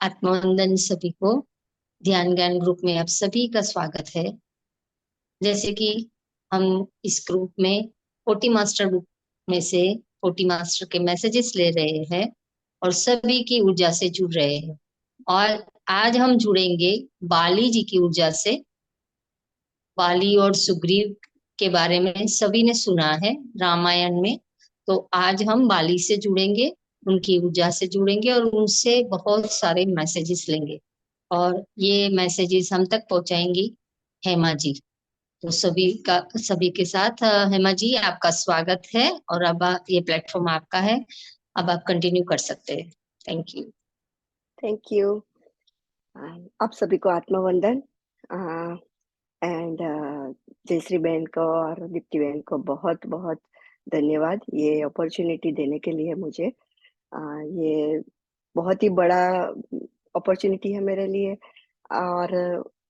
आत्मवंदन सभी को। ध्यान ज्ञान ग्रुप में आप सभी का स्वागत है। जैसे कि हम इस ग्रुप में 40 मास्टर बुक में से 40 मास्टर के मैसेजेस ले रहे हैं और सभी की ऊर्जा से जुड़ रहे हैं। और आज हम जुड़ेंगे बाली जी की ऊर्जा से। बाली और सुग्रीव के बारे में सभी ने सुना है रामायण में। तो आज हम बाली से जुड़ेंगे, उनकी ऊर्जा से जुड़ेंगे और उनसे बहुत सारे मैसेजेस लेंगे। और ये मैसेजेस हम तक पहुंचाएंगी हेमा जी। तो सभी के साथ हेमा जी आपका स्वागत है। और अब ये प्लेटफॉर्म आपका है। अब आप कंटिन्यू कर सकते हैं। Thank you. Thank you. आप सभी को आत्मवंदन। एंड जयश्री बहन को और दीप्ति बहन को बहुत बहुत धन्यवाद ये अपॉर्चुनिटी देने के लिए मुझे। ये बहुत ही बड़ा अपॉर्चुनिटी है मेरे लिए। और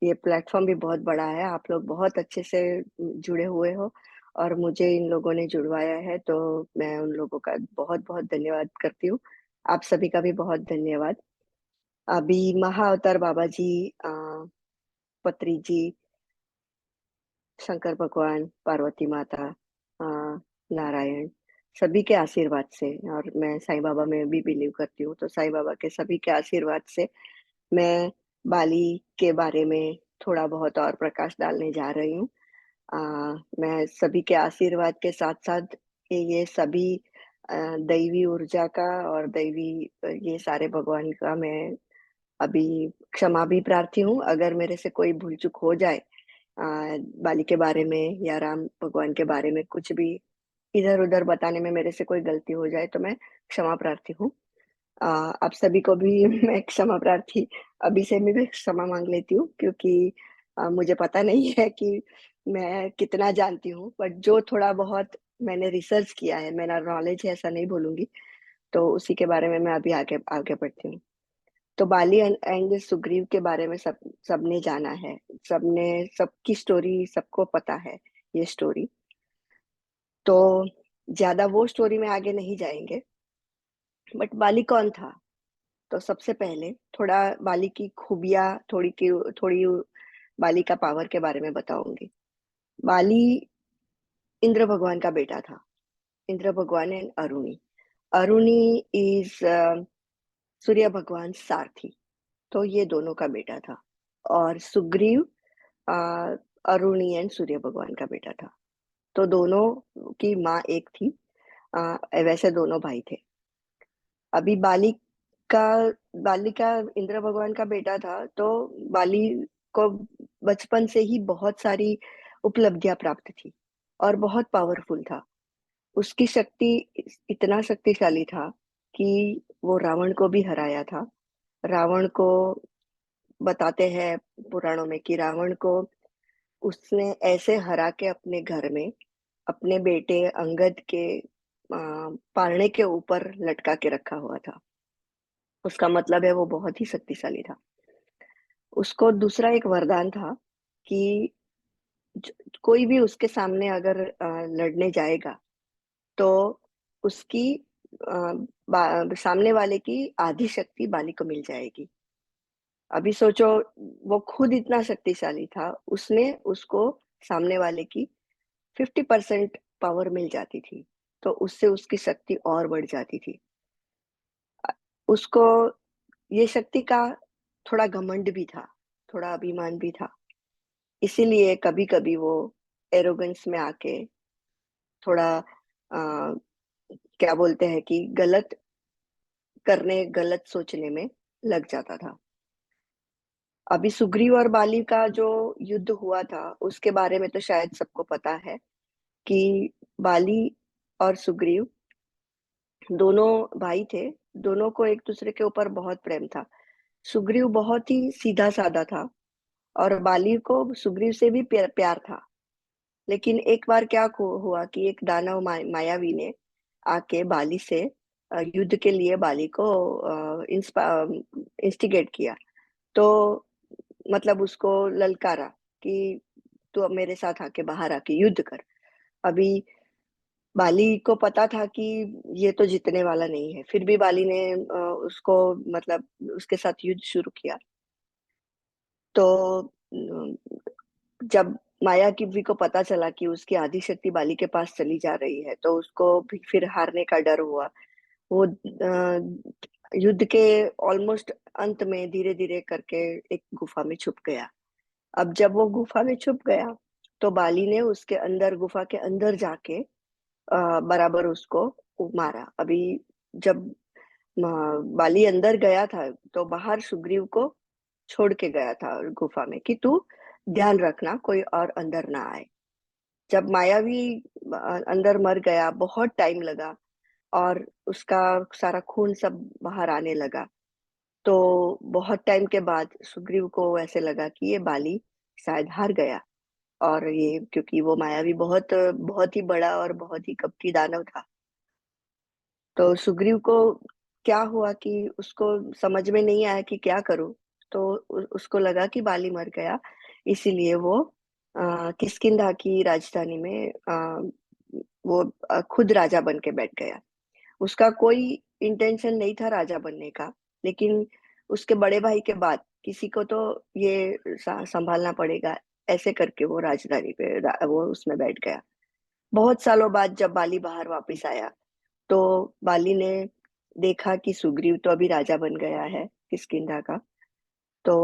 ये प्लेटफॉर्म भी बहुत बड़ा है। आप लोग बहुत अच्छे से जुड़े हुए हो और मुझे इन लोगों ने जुड़वाया है, तो मैं उन लोगों का बहुत बहुत धन्यवाद करती हूँ। आप सभी का भी बहुत धन्यवाद। अभी महाअवतार बाबा जी, पत्री जी, शंकर भगवान, पार्वती माता, अ, नारायण, सभी के आशीर्वाद से, और मैं साईं बाबा में भी बिलीव करती हूँ, तो साईं बाबा के सभी के आशीर्वाद से मैं बाली के बारे में थोड़ा बहुत और प्रकाश डालने जा रही हूँ। मैं सभी के आशीर्वाद के साथ साथ ये सभी दैवी ऊर्जा का और दैवी ये सारे भगवान का मैं अभी क्षमा भी प्रार्थी हूँ। अगर मेरे से कोई भूल चूक हो जाए बाली के बारे में या राम भगवान के बारे में, कुछ भी इधर उधर बताने में मेरे से कोई गलती हो जाए तो मैं क्षमा प्रार्थी हूँ। आप सभी को भी मैं क्षमा प्रार्थी अभी से मैं भी क्षमा मांग लेती हूँ, क्योंकि मुझे पता नहीं है कि मैं कितना जानती हूँ, बट जो थोड़ा बहुत मैंने रिसर्च किया है, मेरा नॉलेज है ऐसा नहीं बोलूंगी, तो उसी के बारे में मैं अभी आगे आगे बढ़ती हूँ। तो बाली एंड सुग्रीव के बारे में सबने जाना है। सबने, सबकी स्टोरी सबको पता है ये स्टोरी। तो ज्यादा वो स्टोरी में आगे नहीं जाएंगे, बट बाली कौन था। तो सबसे पहले थोड़ा बाली की खूबियां, थोड़ी बाली का पावर के बारे में बताऊंगी। बाली इंद्र भगवान का बेटा था। इंद्र भगवान एंड अरुणी। अरुणी इज सूर्य भगवान सारथी। तो ये दोनों का बेटा था। और सुग्रीव अ, अरुणी एंड सूर्य भगवान का बेटा था। तो दोनों की माँ एक थी। वैसे दोनों भाई थे। अभी का बाली का इंद्र भगवान का बेटा था, तो बाली को बचपन से ही बहुत सारी उपलब्धियां प्राप्त थी और बहुत पावरफुल था। उसकी शक्ति इतना शक्तिशाली था कि वो रावण को भी हराया था। रावण को बताते हैं पुराणों में कि रावण को उसने ऐसे हरा के अपने घर में अपने बेटे अंगद के पालने के ऊपर लटका के रखा हुआ था। उसका मतलब है वो बहुत ही शक्तिशाली था। उसको दूसरा एक वरदान था कि कोई भी उसके सामने अगर लड़ने जाएगा तो उसकी सामने वाले की आधी शक्ति बाली को मिल जाएगी। अभी सोचो, वो खुद इतना शक्तिशाली था, उसने उसको सामने वाले की 50% पावर मिल जाती थी, तो उससे उसकी शक्ति और बढ़ जाती थी। उसको ये शक्ति का थोड़ा घमंड भी था, थोड़ा अभिमान भी था। इसीलिए कभी कभी वो एरोगेंस में आके थोड़ा क्या बोलते हैं कि गलत सोचने में लग जाता था। अभी सुग्रीव और बाली का जो युद्ध हुआ था उसके बारे में तो शायद सबको पता है कि बाली और सुग्रीव दोनों भाई थे। दोनों को एक दूसरे के ऊपर बहुत प्रेम था। सुग्रीव बहुत ही सीधा साधा था और बाली को सुग्रीव से भी प्यार था। लेकिन एक बार क्या हुआ कि एक दानव मायावी ने आके बाली से युद्ध के लिए बाली को इंस्टिगेट किया। तो मतलब उसको ललकारा कि तू अब मेरे साथ आके बाहर आके युद्ध कर। अभी बाली को पता था कि ये तो जीतने वाला नहीं है, फिर भी बाली ने उसको मतलब उसके साथ युद्ध शुरू किया। तो जब माया की को पता चला कि उसकी आदि शक्ति बाली के पास चली जा रही है, तो उसको भी फिर हारने का डर हुआ। वो युद्ध के ऑलमोस्ट अंत में धीरे धीरे करके एक गुफा में छुप गया। अब जब वो गुफा में छुप गया, तो बाली ने उसके अंदर, गुफा के अंदर जाके बराबर उसको मारा। अभी जब बाली अंदर गया था, तो बाहर सुग्रीव को छोड़ के गया था गुफा में कि तू ध्यान रखना कोई और अंदर ना आए। जब मायावी अंदर मर गया, बहुत टाइम लगा और उसका सारा खून सब बाहर आने लगा। तो बहुत टाइम के बाद सुग्रीव को ऐसे लगा कि ये बाली शायद हार गया। और ये क्योंकि वो मायावी बहुत बहुत ही बड़ा और बहुत ही कपटी दानव था, तो सुग्रीव को क्या हुआ कि उसको समझ में नहीं आया कि क्या करूं। तो उसको लगा कि बाली मर गया, इसीलिए वो किष्किंधा की राजधानी में वो खुद राजा बन के बैठ गया। उसका कोई इंटेंशन नहीं था राजा बनने का, लेकिन उसके बड़े भाई के बाद किसी को तो ये संभालना पड़ेगा, ऐसे करके वो राजधानी पे वो उसमें बैठ गया। बहुत सालों बाद जब बाली बाहर वापस आया, तो बाली ने देखा कि सुग्रीव तो अभी राजा बन गया है किष्किंधा का। तो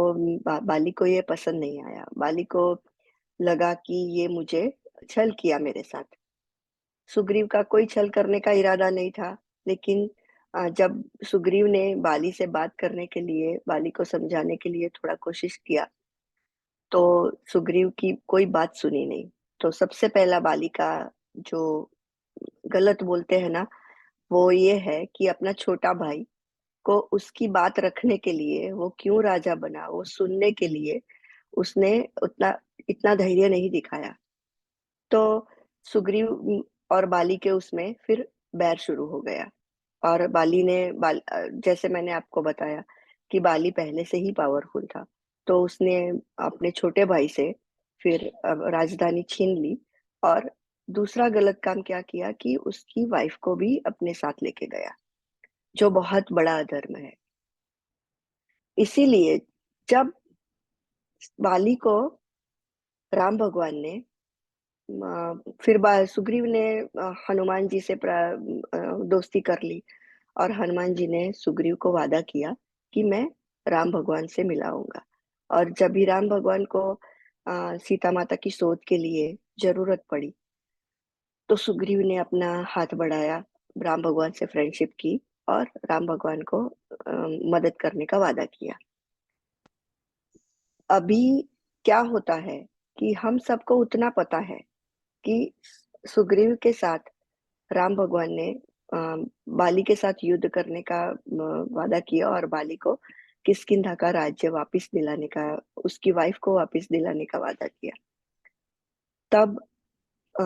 बाली को ये पसंद नहीं आया। बाली को लगा कि ये मुझे छल किया मेरे साथ। सुग्रीव का कोई छल करने का इरादा नहीं था, लेकिन जब सुग्रीव ने बाली से बात करने के लिए, बाली को समझाने के लिए थोड़ा कोशिश किया, तो सुग्रीव की कोई बात सुनी नहीं। तो सबसे पहला बाली का जो गलत बोलते हैं ना, वो ये है कि अपना छोटा भाई को उसकी बात रखने के लिए, वो क्यों राजा बना वो सुनने के लिए उसने उतना इतना धैर्य नहीं दिखाया। तो सुग्रीव और बाली के उसमें फिर बैर शुरू हो गया। और बाली ने जैसे मैंने आपको बताया कि बाली पहले से ही पावरफुल था, तो उसने अपने छोटे भाई से फिर राजधानी छीन ली। और दूसरा गलत काम क्या किया कि उसकी वाइफ को भी अपने साथ लेके गया, जो बहुत बड़ा अधर्म है। इसीलिए जब बाली को राम भगवान ने फिर सुग्रीव ने हनुमान जी से दोस्ती कर ली। और हनुमान जी ने सुग्रीव को वादा किया कि मैं राम भगवान से मिलाऊंगा। और जब भी राम भगवान को सीता माता की शोध के लिए जरूरत पड़ी, तो सुग्रीव ने अपना हाथ बढ़ाया, राम भगवान से फ्रेंडशिप की और राम भगवान को मदद करने का वादा किया। अभी क्या होता है कि हम सबको उतना पता है कि सुग्रीव के साथ राम भगवान ने बाली के साथ युद्ध करने का वादा किया और बाली को किष्किंधा का राज्य वापस दिलाने का, उसकी वाइफ को वापस दिलाने का वादा किया। तब अ,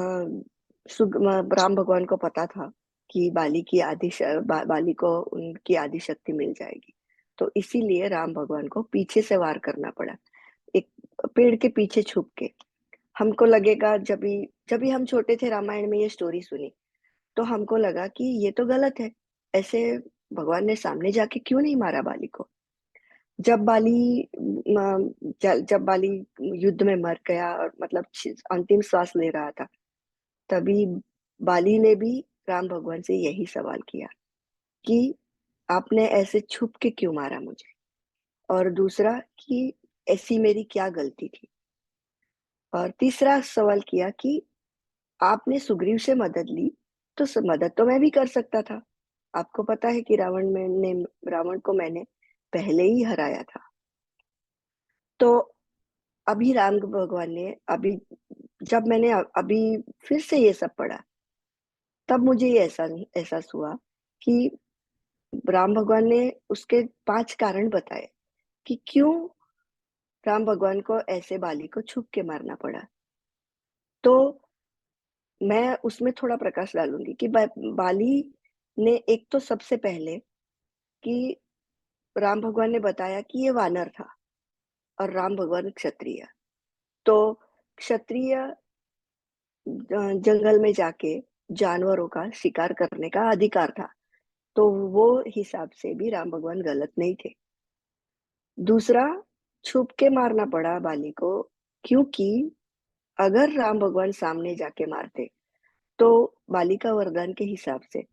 राम भगवान को पता था कि बाली को उनकी आदि शक्ति मिल जाएगी। तो इसीलिए राम भगवान को पीछे से वार करना पड़ा, एक पेड़ के पीछे छुप के। हमको लगेगा, जब भी हम छोटे थे रामायण में ये स्टोरी सुनी, तो हमको लगा कि ये तो गलत है, ऐसे भगवान ने सामने जाके क्यों नहीं मारा बाली को। जब बाली जब बाली युद्ध में मर गया और मतलब अंतिम श्वास ले रहा था, तभी बाली ने भी राम भगवान से यही सवाल किया कि आपने ऐसे छुप के क्यों मारा मुझे, और दूसरा कि ऐसी मेरी क्या गलती थी। और तीसरा सवाल किया कि आपने सुग्रीव से मदद ली, तो मदद तो मैं भी कर सकता था। आपको पता है कि रावण को मैंने पहले ही हराया था। तो अभी राम भगवान ने अभी जब मैंने अभी फिर से ये सब पढ़ा, तब मुझे ये एहसास हुआ कि राम भगवान ने उसके 5 कारण बताए कि क्यों राम भगवान को ऐसे बाली को छुप के मारना पड़ा। तो मैं उसमें थोड़ा प्रकाश डालूंगी कि बाली ने एक तो सबसे पहले कि राम भगवान ने बताया कि ये वानर था और राम भगवान क्षत्रिय। तो क्षत्रिय जंगल में जाके जानवरों का शिकार करने का अधिकार था। तो वो हिसाब से भी राम भगवान गलत नहीं थे। दूसरा, छुप के मारना पड़ा बाली को, क्योंकि अगर राम भगवान सामने जाके मारते तो बाली का वरदान के हिसाब से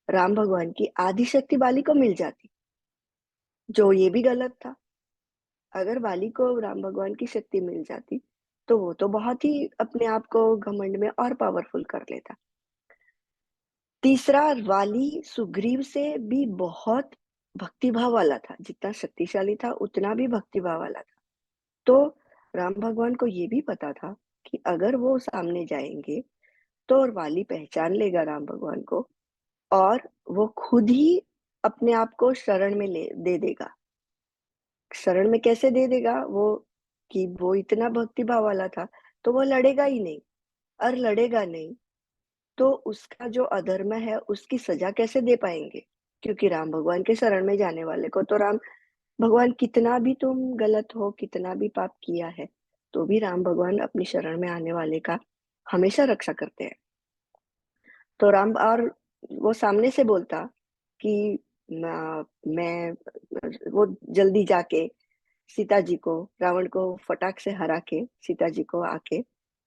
राम भगवान की आदि शक्ति बाली को मिल जाती, जो ये भी गलत था। अगर बाली को राम भगवान की शक्ति मिल जाती तो वो तो बहुत ही अपने आप को घमंड में और पावरफुल कर लेता। तीसरा, वाली सुग्रीव से भी बहुत भक्तिभाव वाला था, जितना शक्तिशाली था उतना भी भक्तिभाव वाला था। तो राम भगवान को ये भी पता था कि अगर वो सामने जाएंगे तो वाली पहचान लेगा राम भगवान को, और वो खुद ही अपने आप को शरण में ले दे देगा। शरण में कैसे दे देगा वो, कि वो इतना भक्तिभाव वाला था तो वो लड़ेगा ही नहीं, और लड़ेगा नहीं तो उसका जो अधर्म है उसकी सजा कैसे दे पाएंगे। क्योंकि राम भगवान के शरण में जाने वाले को तो राम भगवान, कितना भी तुम गलत हो, कितना भी पाप किया है, तो भी राम भगवान अपनी शरण में आने वाले का हमेशा रक्षा करते हैं। तो राम, और वो सामने से बोलता कि मैं वो जल्दी जाके सीता जी को, रावण को फटाक से हरा के सीता जी को आके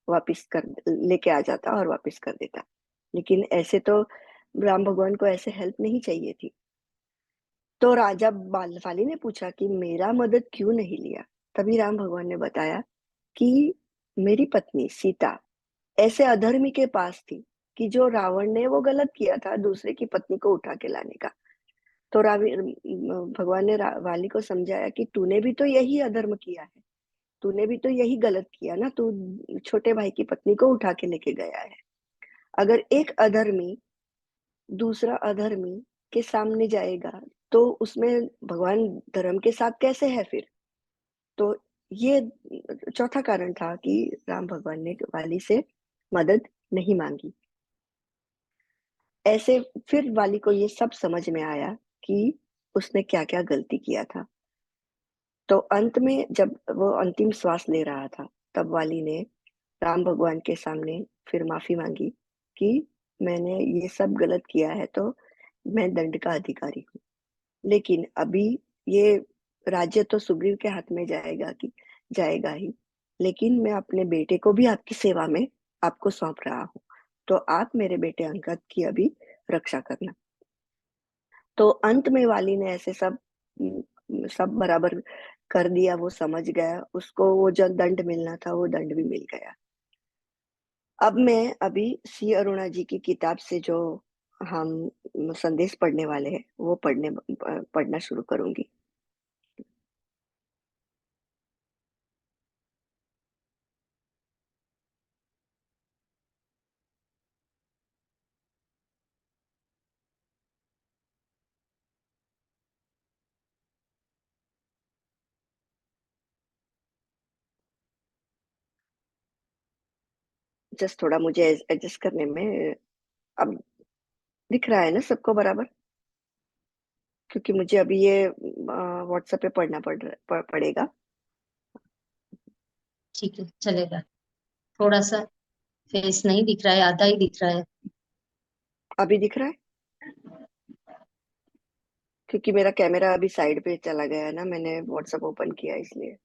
वापिस कर लेके आ जाता और वापिस कर देता। लेकिन ऐसे तो राम भगवान को ऐसे हेल्प नहीं चाहिए थी। तो राजा बालफाली ने पूछा कि मेरा मदद क्यों नहीं लिया। तभी राम भगवान ने बताया कि मेरी पत्नी सीता ऐसे अधर्मी के पास थी, कि जो रावण ने वो गलत किया था दूसरे की पत्नी को उठा के लाने का। तो भगवान ने वाली को समझाया कि तूने भी तो यही अधर्म किया है, तूने भी तो यही गलत किया ना, तू छोटे भाई की पत्नी को उठा के लेके गया है। अगर एक अधर्मी दूसरा अधर्मी के सामने जाएगा तो उसमें भगवान धर्म के साथ कैसे है फिर। तो ये चौथा कारण था कि राम भगवान ने वाली से मदद नहीं मांगी। ऐसे फिर वाली को ये सब समझ में आया कि उसने क्या क्या गलती किया था। तो अंत में जब वो अंतिम श्वास ले रहा था, तब वाली ने राम भगवान के सामने फिर माफी मांगी कि मैंने ये सब गलत किया है, तो मैं दंड का अधिकारी हूँ। लेकिन अभी ये राज्य तो सुग्रीव के हाथ में जाएगा ही, लेकिन मैं अपने बेटे को भी आपकी सेवा में आपको सौंप रहा हूँ, तो आप मेरे बेटे अंगद की अभी रक्षा करना। तो अंत में वाली ने ऐसे सब बराबर कर दिया, वो समझ गया, उसको वो जो दंड मिलना था वो दंड भी मिल गया। अब मैं अभी सी अरुणा जी की किताब से जो हम संदेश पढ़ने वाले हैं वो पढ़ना शुरू करूंगी। जस्ट थोड़ा मुझे एडजस्ट करने में, अब दिख रहा है ना सबको बराबर? क्योंकि मुझे अभी ये व्हाट्सएप पे पड़ेगा। ठीक है, चलेगा। थोड़ा सा फेस नहीं दिख रहा है, आधा ही दिख रहा है। अभी दिख रहा है? क्योंकि मेरा कैमरा अभी साइड पे चला गया है ना, मैंने व्हाट्सएप ओपन किया इसलिए।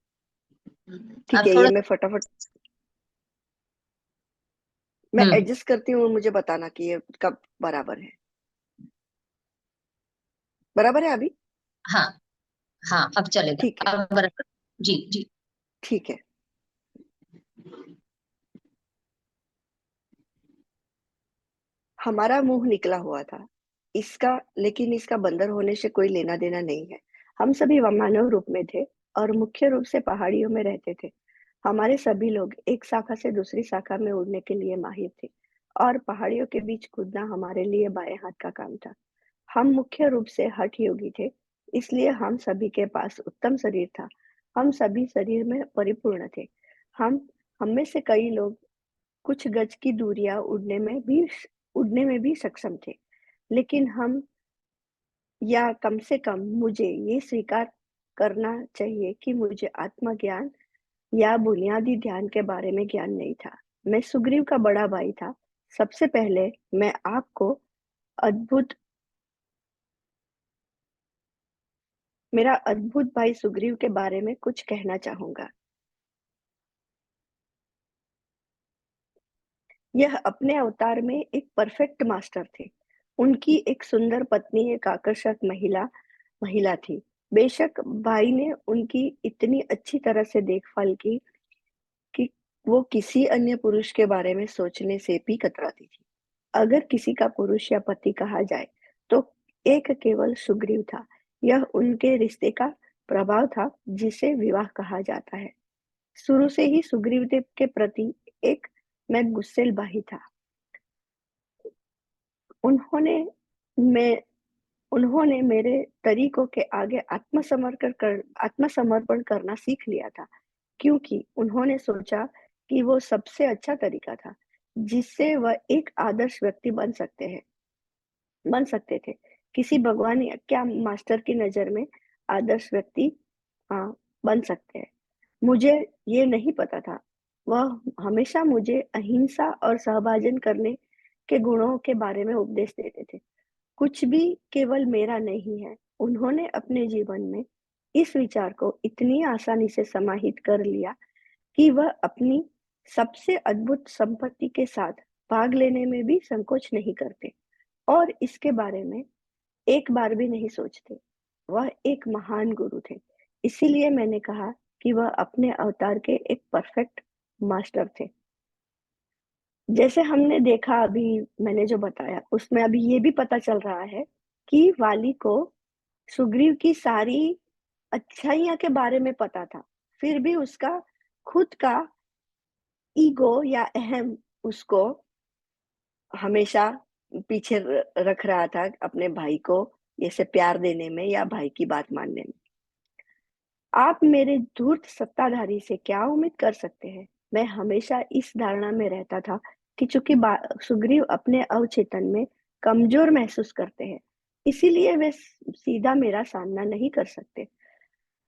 ठीक आप है, ये थोड़ा। मैं फटाफट मैं हम्म। एडजस्ट करती हूँ, मुझे बताना कि ये कब बराबर है। बराबर है अभी? हाँ, हाँ, अब चलेगा। ठीक है। अब बराबर। जी, जी। ठीक है। हमारा मुंह निकला हुआ था इसका, लेकिन इसका बंदर होने से कोई लेना देना नहीं है। हम सभी मानव रूप में थे और मुख्य रूप से पहाड़ियों में रहते थे। हमारे सभी लोग एक शाखा से दूसरी शाखा में उड़ने के लिए माहिर थे, और पहाड़ियों के बीच कूदना हमारे लिए बाएं हाथ का काम था। हम मुख्य रूप से हठ योगी थे, इसलिए हम सभी के पास उत्तम शरीर था। हम सभी शरीर में परिपूर्ण थे। हम हम में से कई लोग कुछ गज की दूरियां उड़ने में भी सक्षम थे। लेकिन हम, या कम से कम मुझे ये स्वीकार करना चाहिए कि मुझे आत्मज्ञान या बुनियादी ध्यान के बारे में ज्ञान नहीं था। मैं सुग्रीव का बड़ा भाई था, सबसे पहले मैं आपको अद्भुत मेरा अद्भुत भाई सुग्रीव के बारे में कुछ कहना चाहूंगा। यह अपने अवतार में एक परफेक्ट मास्टर थे। उनकी एक सुंदर पत्नी, एक आकर्षक महिला महिला थी। बेशक भाई ने उनकी इतनी अच्छी तरह से देखभाल की कि वो किसी अन्य पुरुष के बारे में सोचने से भी कतराती थी। अगर किसी का पुरुष या पति कहा जाए तो एक केवल सुग्रीव था। यह उनके रिश्ते का प्रभाव था जिसे विवाह कहा जाता है। शुरू से ही सुग्रीव देव के प्रति एक मैं गुस्सेल भाई था। उन्होंने मैं उन्होंने मेरे तरीकों के आगे आत्मसमर्पण करना सीख लिया था, क्योंकि उन्होंने सोचा कि वो सबसे अच्छा तरीका था जिससे वह एक आदर्श व्यक्ति बन सकते थे। किसी भगवान या क्या मास्टर की नजर में आदर्श व्यक्ति हाँ बन सकते हैं। मुझे ये नहीं पता था। वह हमेशा मुझे अहिंसा और सहभाजन करने के गुणों के बारे में उपदेश देते थे। कुछ भी केवल मेरा नहीं है। उन्होंने अपने जीवन में इस विचार को इतनी आसानी से समाहित कर लिया कि वह अपनी सबसे अद्भुत संपत्ति के साथ भाग लेने में भी संकोच नहीं करते और इसके बारे में एक बार भी नहीं सोचते। वह एक महान गुरु थे। इसीलिए मैंने कहा कि वह अपने अवतार के एक परफेक्ट मास्टर थे। जैसे हमने देखा, अभी मैंने जो बताया उसमें अभी ये भी पता चल रहा है कि वाली को सुग्रीव की सारी अच्छाइयां के बारे में पता था। फिर भी उसका खुद का ईगो या अहम उसको हमेशा पीछे रख रहा था अपने भाई को ऐसे प्यार देने में या भाई की बात मानने में। आप मेरे धूर्त सत्ताधारी से क्या उम्मीद कर सकते हैं? मैं हमेशा इस धारणा में रहता था कि चूंकि सुग्रीव अपने अवचेतन में कमजोर महसूस करते हैं, इसीलिए वे सीधा मेरा सामना नहीं कर सकते।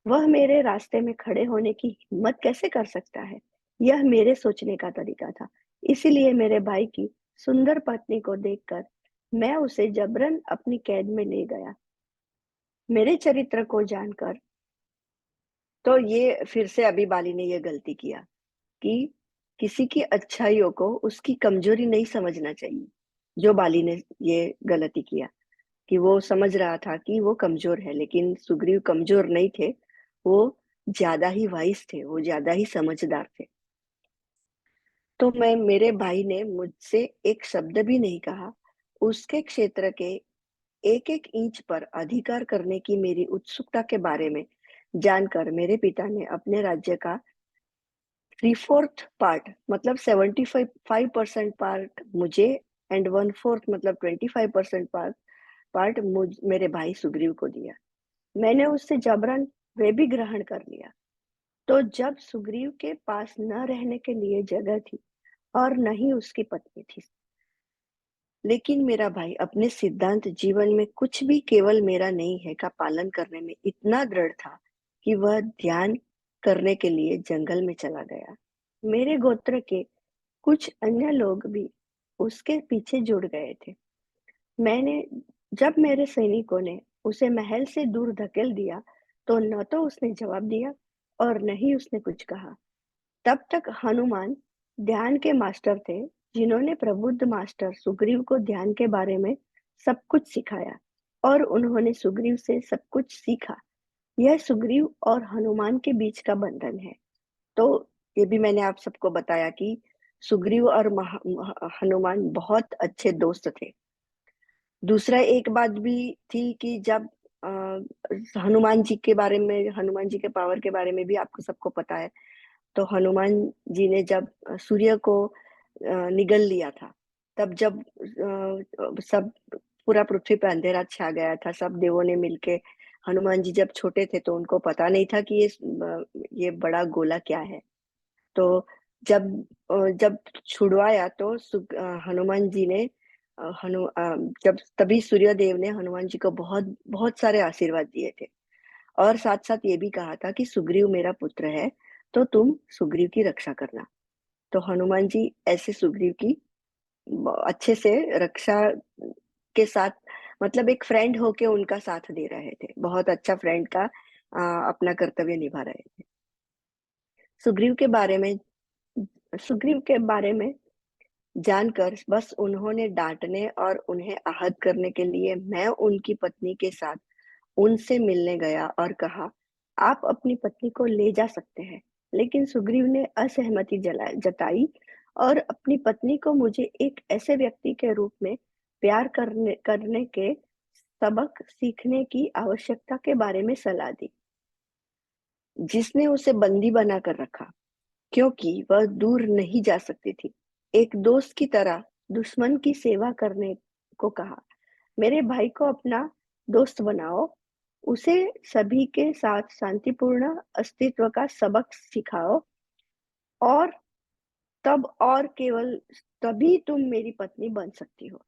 वह मेरे रास्ते में खड़े होने की हिम्मत कैसे कर सकता है? यह मेरे सोचने का तरीका था। इसीलिए मेरे भाई की सुंदर पत्नी को देखकर मैं उसे जबरन अपनी कैद में ले गया। मेरे चरित्र को जानकर तो ये फिर से अभी बाली ने ये गलती किया कि किसी की अच्छाइयों को उसकी कमजोरी नहीं समझना चाहिए। जो बाली ने ये गलती किया कि वो समझ रहा था कि वो कमजोर है, लेकिन सुग्रीव कमजोर नहीं थे। वो ज्यादा ही वाइस थे, वो ज्यादा ही समझदार थे। तो मेरे भाई ने मुझसे एक शब्द भी नहीं कहा। उसके क्षेत्र के एक एक इंच पर अधिकार करने की मेरी उत्सुकता के बारे में जानकर मेरे पिता ने अपने राज्य का 3/4 पार्ट मतलब 75% पार्ट मुझे एंड 1/4 मतलब 25% पार्ट पार्ट मुझ मेरे भाई सुग्रीव को दिया। मैंने उससे जबरन वे भी ग्रहण कर लिया। तो जब सुग्रीव के पास न रहने के लिए जगह थी और न ही उसकी पत्नी थी, लेकिन मेरा भाई अपने सिद्धांत जीवन में कुछ भी केवल मेरा नहीं है का पालन करने में इतना दृढ़ था कि वह ध्यान करने के लिए जंगल में चला गया। मेरे गोत्र के कुछ अन्य लोग भी उसके पीछे जुड़ गए थे। मैंने जब मेरे सैनिकों ने उसे महल से दूर धकेल दिया तो न तो उसने जवाब दिया और न ही उसने कुछ कहा। तब तक हनुमान ध्यान के मास्टर थे, जिन्होंने प्रबुद्ध मास्टर सुग्रीव को ध्यान के बारे में सब कुछ सिखाया और उन्होंने सुग्रीव से सब कुछ सीखा। यह सुग्रीव और हनुमान के बीच का बंधन है। तो ये भी मैंने आप सबको बताया कि सुग्रीव और हनुमान बहुत अच्छे दोस्त थे। दूसरा एक बात भी थी कि जब हनुमान जी के बारे में, हनुमान जी के पावर के बारे में भी आपको सबको पता है। तो हनुमान जी ने जब सूर्य को निगल लिया था, तब जब सब पूरा पृथ्वी पे अंधेरा छा गया था, सब देवों ने मिलके, हनुमान जी जब छोटे थे तो उनको पता नहीं था कि ये बड़ा गोला क्या है। तो जब जब छुड़वाया तो हनुमान जी ने जब तभी सूर्य देव ने हनुमान जी को बहुत बहुत सारे आशीर्वाद दिए थे और साथ साथ ये भी कहा था कि सुग्रीव मेरा पुत्र है, तो तुम सुग्रीव की रक्षा करना। तो हनुमान जी ऐसे सुग्रीव की अच्छे से रक्षा के साथ, मतलब एक फ्रेंड होके उनका साथ दे रहे थे, बहुत अच्छा फ्रेंड का अपना कर्तव्य निभा रहे थे। सुग्रीव के बारे में सुग्रीव के बारे में जानकर बस उन्होंने डांटने और उन्हें आहत करने के लिए मैं उनकी पत्नी के साथ उनसे मिलने गया और कहा, आप अपनी पत्नी को ले जा सकते हैं। लेकिन सुग्रीव ने असहमति जताई और अपनी पत्नी को मुझे एक ऐसे व्यक्ति के रूप में प्यार करने करने के सबक सीखने की आवश्यकता के बारे में सलाह दी, जिसने उसे बंदी बनाकर रखा, क्योंकि वह दूर नहीं जा सकती थी। एक दोस्त की तरह दुश्मन की सेवा करने को कहा। मेरे भाई को अपना दोस्त बनाओ, उसे सभी के साथ शांतिपूर्ण अस्तित्व का सबक सिखाओ, और तब और केवल तभी तुम मेरी पत्नी बन सकती हो।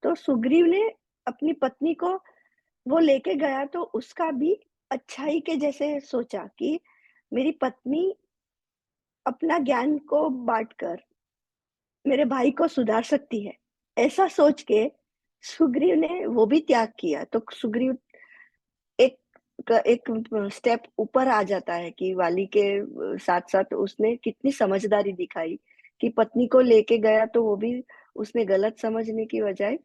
तो सुग्रीव ने अपनी पत्नी को वो लेके गया, तो उसका भी अच्छाई के जैसे सोचा कि मेरी पत्नी अपना ज्ञान को बांटकर मेरे भाई को सुधार सकती है। ऐसा सोच के सुग्रीव ने वो भी त्याग किया। तो सुग्रीव एक एक स्टेप ऊपर आ जाता है कि वाली के साथ साथ उसने कितनी समझदारी दिखाई कि पत्नी को लेके गया तो वो भी उसने गलत समझने की बजाय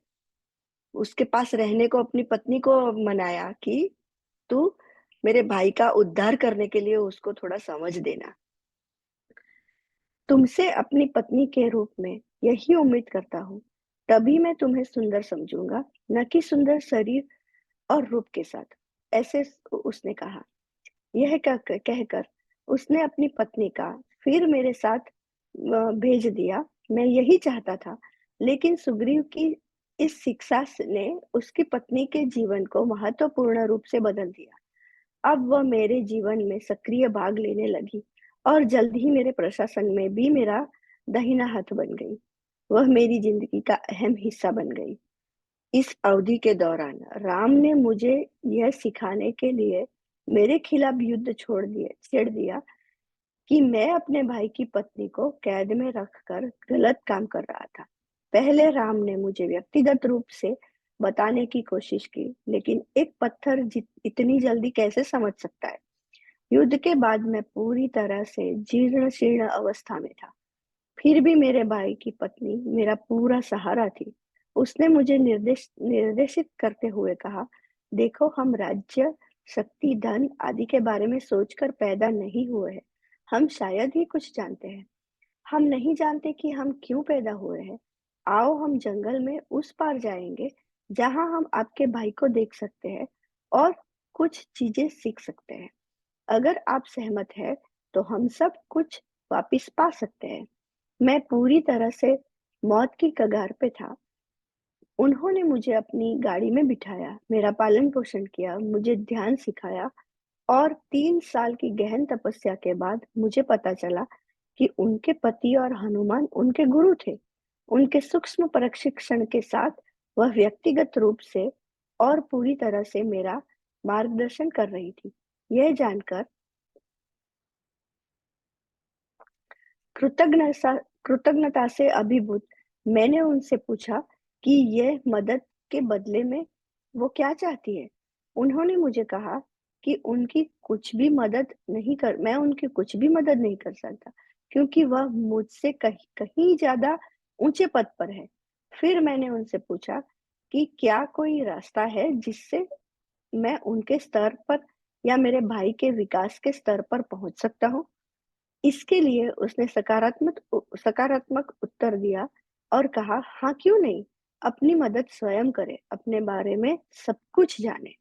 उसके पास रहने को अपनी पत्नी को मनाया कि तू मेरे भाई का उद्धार करने के लिए उसको थोड़ा समझ देना। तुमसे अपनी पत्नी के रूप में यही उम्मीद करता हूँ, तभी मैं तुम्हें सुंदर समझूंगा, न कि सुंदर शरीर और रूप के साथ, ऐसे उसने कहा। यह कहकर उसने अपनी पत्नी का फिर मेरे साथ भेज दिया। मैं यही चाहता था, लेकिन सुग्रीव की इस शिक्षा ने उसकी पत्नी के जीवन को महत्वपूर्ण रूप से बदल दिया। अब वह मेरे जीवन में सक्रिय भाग लेने लगी और जल्द ही मेरे प्रशासन में भी मेरा दाहिना हाथ बन गई। वह मेरी जिंदगी का अहम हिस्सा बन गई। इस अवधि के दौरान राम ने मुझे यह सिखाने के लिए मेरे खिलाफ युद्ध छेड़ दिया कि मैं अपने भाई की पत्नी को कैद में रखकर गलत काम कर रहा था। पहले राम ने मुझे व्यक्तिगत रूप से बताने की कोशिश की, लेकिन एक पत्थर इतनी जल्दी कैसे समझ सकता है। युद्ध के बाद मैं पूरी तरह से जीर्ण शीर्ण अवस्था में था। फिर भी मेरे भाई की पत्नी मेरा पूरा सहारा थी। उसने मुझे निर्देशित करते हुए कहा, देखो, हम राज्य, शक्ति, धन आदि के बारे में सोचकर पैदा नहीं हुए हैं। हम शायद ही कुछ जानते हैं। हम नहीं जानते कि हम क्यों पैदा हुए हैं। आओ हम जंगल में उस पार जाएंगे, जहां हम आपके भाई को देख सकते हैं और कुछ चीजें सीख सकते हैं। अगर आप सहमत हैं, तो हम सब कुछ वापिस पा सकते हैं। मैं पूरी तरह से मौत की कगार पे था। उन्होंने मुझे अपनी गाड़ी में बिठाया, मेरा पालन पोषण किया, मुझे ध्यान सिखाया, और 3 साल की गहन तपस्या के बाद मुझे पता चला कि उनके पति और हनुमान उनके गुरु थे। उनके सूक्ष्म प्रशिक्षण के साथ वह व्यक्तिगत रूप से और पूरी तरह से मेरा मार्गदर्शन कर रही थी। यह जानकर कृतज्ञता कृतज्ञता से अभिभूत मैंने उनसे पूछा कि यह मदद के बदले में वो क्या चाहती है। उन्होंने मुझे कहा कि उनकी कुछ भी मदद नहीं कर मैं उनकी कुछ भी मदद नहीं कर सकता, क्योंकि वह मुझसे कहीं कहीं ज्यादा ऊंचे पद पर है। फिर मैंने उनसे पूछा कि क्या कोई रास्ता है जिससे मैं उनके स्तर पर या मेरे भाई के विकास के स्तर पर पहुंच सकता हूँ। इसके लिए उसने सकारात्मक उत्तर दिया और कहा, हाँ, क्यों नहीं, अपनी मदद स्वयं करे, अपने बारे में सब कुछ जाने।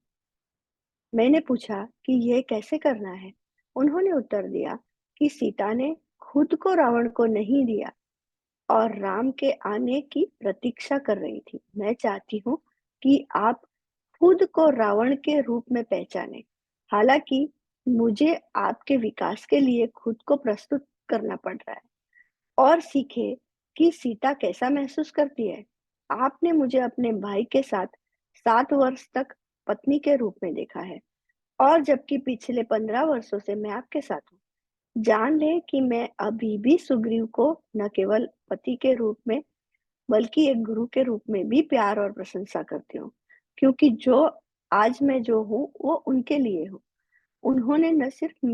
मैंने पूछा कि यह कैसे करना है। उन्होंने उत्तर दिया कि सीता ने खुद को रावण को नहीं दिया और राम के आने की प्रतीक्षा कर रही थी। मैं चाहती हूँ कि आप खुद को रावण के रूप में पहचाने, हालांकि मुझे आपके विकास के लिए खुद को प्रस्तुत करना पड़ रहा है, और सीखे कि सीता कैसा महसूस करती है। आपने मुझे अपने भाई के साथ 7 वर्ष तक पत्नी के रूप में देखा है, और जबकि पिछले 15 वर्षों से मैं आपके साथ हूँ। जान ले कि मैं अभी भी सुग्रीव को न केवल पति के रूप में बल्कि एक गुरु के रूप में भी प्यार और प्रशंसा करती हूँ, क्योंकि जो आज मैं जो हूँ वो उनके लिए हूँ। उन्होंने न सिर्फ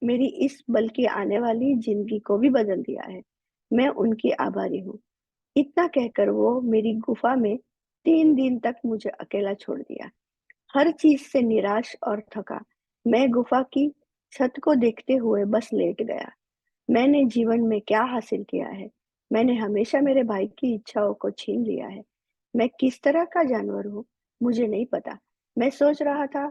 मेरी इस बल्कि आने वाली जिंदगी को भी बदल दिया है। मैं उनकी आभारी हूँ। इतना कहकर वो मेरी गुफा में 3 दिन तक मुझे अकेला छोड़ दिया। हर चीज से निराश और थका मैं गुफा की छत को देखते हुए बस लेट गया। मैंने जीवन में क्या हासिल किया है? मैंने हमेशा मेरे भाई की इच्छाओं को छीन लिया है। मैं किस तरह का जानवर हूँ, मुझे नहीं पता। मैं सोच रहा था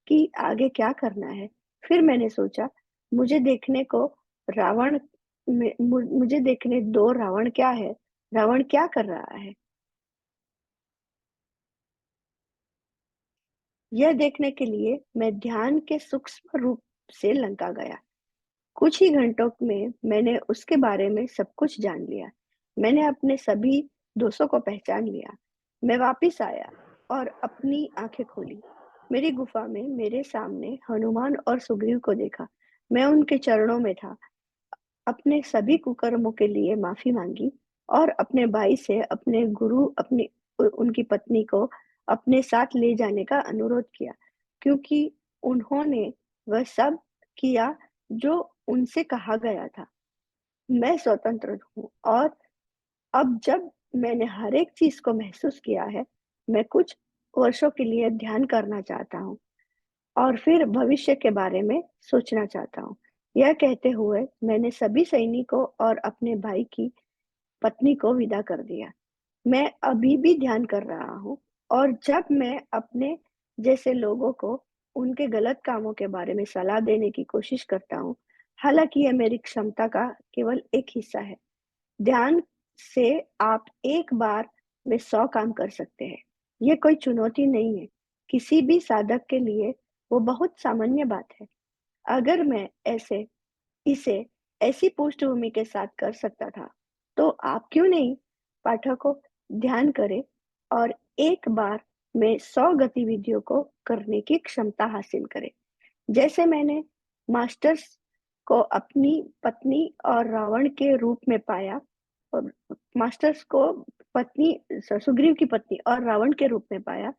कि आगे क्या करना है। फिर मैंने सोचा, मुझे देखने को रावण मुझे देखने दो, रावण क्या है, रावण क्या कर रहा है। यह देखने के लिए मैं ध्यान के सूक्ष्म रूप से लंका गया। कुछ ही घंटों में मैंने उसके बारे में सब कुछ जान लिया। मैंने अपने सभी दोस्तों को पहचान लिया। मैं वापस आया और अपनी आंखें खोली। मेरी गुफा में मेरे सामने हनुमान और सुग्रीव को देखा। मैं उनके चरणों में था, अपने सभी कुकर्मों के लिए माफी मांगी और अपने भाई से अपने गुरु अपनी उनकी पत्नी को अपने साथ ले जाने का अनुरोध किया, क्योंकि उन्होंने वह सब किया जो उनसे कहा गया था। मैं स्वतंत्र हूँ और अब जब मैंने हर एक चीज को महसूस किया है, मैं कुछ वर्षों के लिए ध्यान करना चाहता हूँ और फिर भविष्य के बारे में सोचना चाहता हूँ। यह कहते हुए मैंने सभी सैनिकों और अपने भाई की पत्नी को विदा कर दिया। मैं अभी भी ध्यान कर रहा हूँ और जब मैं अपने जैसे लोगों को उनके गलत कामों के बारे में सलाह देने की कोशिश करता हूँ, हालांकि यह मेरी क्षमता का केवल एक हिस्सा है। ध्यान से आप एक बार में 100 काम कर सकते हैं। ये कोई चुनौती नहीं है। किसी भी साधक के लिए वो बहुत सामान्य बात है। अगर मैं इसे ऐसी पृष्ठभूमि के साथ कर सकता था, तो आप क्यों नहीं? पाठकों, ध्यान करें और एक बार में 100 गतिविधियों को करने की क्षमता हासिल करें। जैसे मैंने मास्टर्स को अपनी पत्नी और रावण के रूप में पाया, और मास्टर्स को पत्नी सुग्रीव की पत्नी और रावण के रूप में पाया।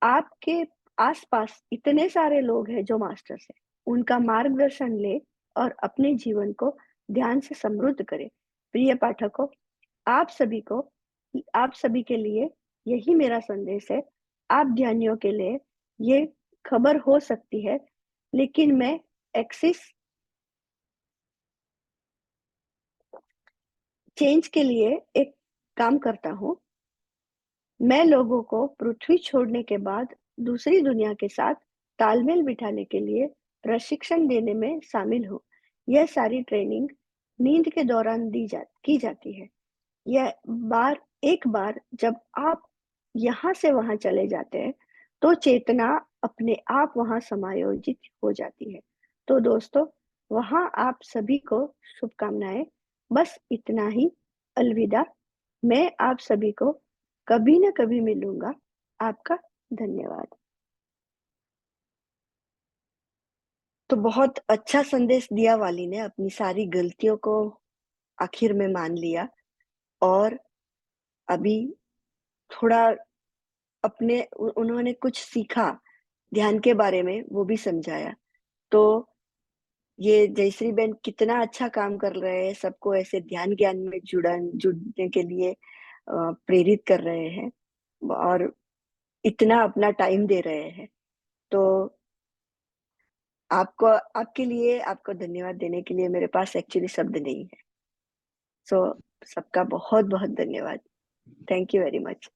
आपके आसपास इतने सारे लोग हैं जो मास्टर्स हैं। उनका मार्गदर्शन ले और अपने जीवन को ध्यान से समृद्ध करें। प्रिय पाठकों, आप सभी को आप सभी के लिए यही मेरा संदेश है। आप ध्यानियों के लिए ये खबर हो सकती है, लेकिन मैं एक्सिस चेंज के लिए एक काम करता हूँ। मैं लोगों को पृथ्वी छोड़ने के बाद दूसरी दुनिया के साथ तालमेल बिठाने के लिए प्रशिक्षण देने में शामिल हूँ। यह सारी ट्रेनिंग नींद के दौरान की जाती है। यह एक बार जब आप यहाँ से वहां चले जाते हैं, तो चेतना अपने आप वहां समायोजित हो जाती है। तो दोस्तों, वहां आप सभी को शुभकामनाएं। बस इतना ही। अलविदा। मैं आप सभी को कभी न कभी मिलूंगा। आपका धन्यवाद। तो बहुत अच्छा संदेश दिया वाली ने। अपनी सारी गलतियों को आखिर में मान लिया और अभी थोड़ा उन्होंने कुछ सीखा ध्यान के बारे में, वो भी समझाया। तो ये जयश्री बहन कितना अच्छा काम कर रहे हैं, सबको ऐसे ध्यान ज्ञान में जुड़ने के लिए प्रेरित कर रहे हैं और इतना अपना टाइम दे रहे हैं। तो आपको आपके लिए आपको धन्यवाद देने के लिए मेरे पास एक्चुअली शब्द नहीं है। सो सबका बहुत बहुत धन्यवाद। Thank you very much.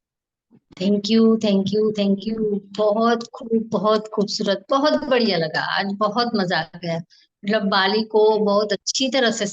Thank you, thank you, thank you. बहुत खूब, बहुत खूबसूरत, बहुत बढ़िया लगा आज, बहुत मजा आ गया। मतलब बाली को बहुत अच्छी तरह से